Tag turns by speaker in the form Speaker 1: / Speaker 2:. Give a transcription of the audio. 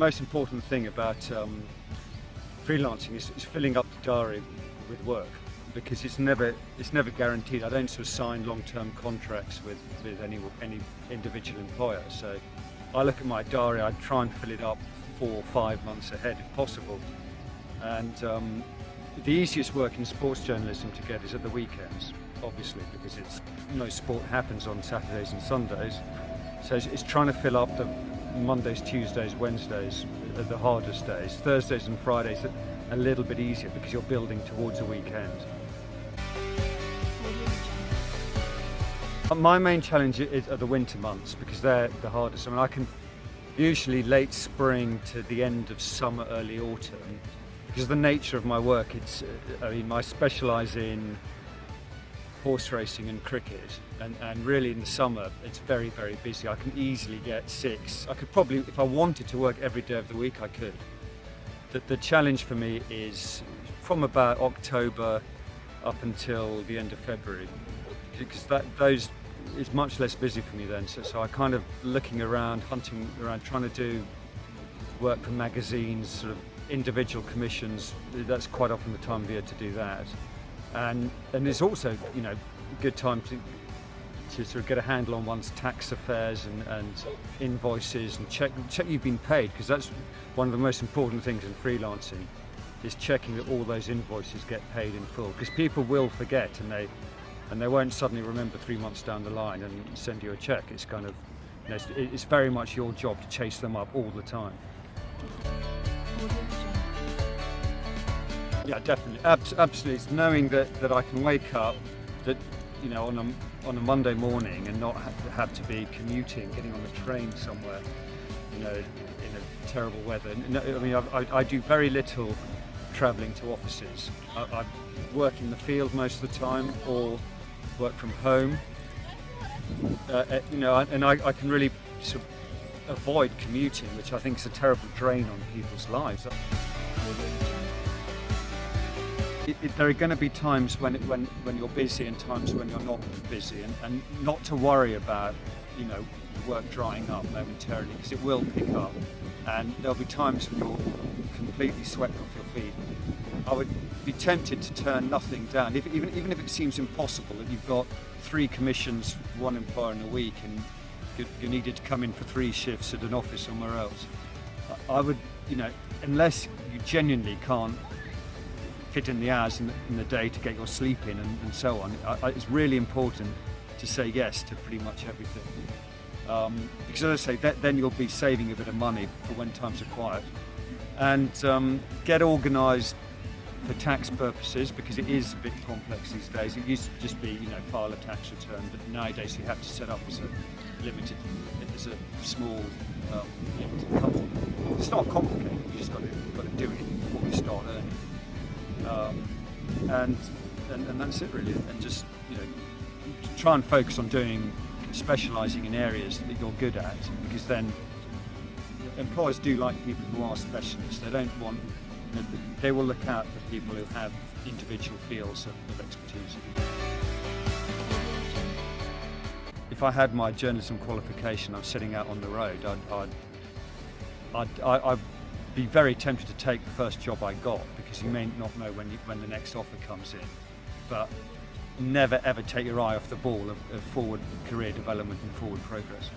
Speaker 1: most important thing about freelancing is filling up the diary with work, because it's never guaranteed. I don't sort of sign long-term contracts with any individual employer. So I look at my diary, I try and fill it up 4 or 5 months ahead if possible. And the easiest work in sports journalism to get is at the weekends, obviously, because sport happens on Saturdays and Sundays. So it's trying to fill up the Mondays, Tuesdays, Wednesdays are the hardest days. Thursdays and Fridays are a little bit easier because you're building towards a weekend. My main challenge are the winter months, because they're the hardest. I mean, I can usually late spring to the end of summer, early autumn, because of the nature of my work. I specialise in horse racing and cricket, and really in the summer it's very, very busy. I can easily get 6. I could probably, if I wanted to work every day of the week, I could. The challenge for me is from about October up until the end of February, because those is much less busy for me then. So I kind of looking around, hunting around, trying to do work for magazines, sort of individual commissions. That's quite often the time of year to do that. And it's also, a good time to sort of get a handle on one's tax affairs and invoices, and check you've been paid, because that's one of the most important things in freelancing, is checking that all those invoices get paid in full, because people will forget, and they won't suddenly remember 3 months down the line and send you a check. It's kind of, it's very much your job to chase them up all the time. Yeah, definitely, absolutely. It's knowing that I can wake up, that on a Monday morning, and not have to be commuting, getting on a train somewhere, in a terrible weather. I mean, I do very little travelling to offices. I work in the field most of the time, or work from home. And I can really sort of avoid commuting, which I think is a terrible drain on people's lives. There are going to be times when you're busy and times when you're not busy, and not to worry about work drying up momentarily, because it will pick up, and there'll be times when you're completely swept off your feet. I would be tempted to turn nothing down, even if it seems impossible, that you've got 3 commissions for one employer in a week and you needed to come in for 3 shifts at an office somewhere else. I would, unless you genuinely can't fit in the hours in the day to get your sleep in and so on, it's really important to say yes to pretty much everything. Because as I say, then you'll be saving a bit of money for when times are quiet. And get organised for tax purposes, because it is a bit complex these days. It used to just be, file a tax return, but nowadays you have to set up as a small limited company. It's not complicated. You just got to do it before you start earning. And that's it really, and just try and focus on specialising in areas that you're good at, because then employers do like people who are specialists. They don't want, they will look out for people who have individual fields of expertise. If I had my journalism qualification, I'm setting out on the road, I'd be very tempted to take the first job I got, because you may not know when the next offer comes in. But never ever take your eye off the ball of forward career development and forward progress.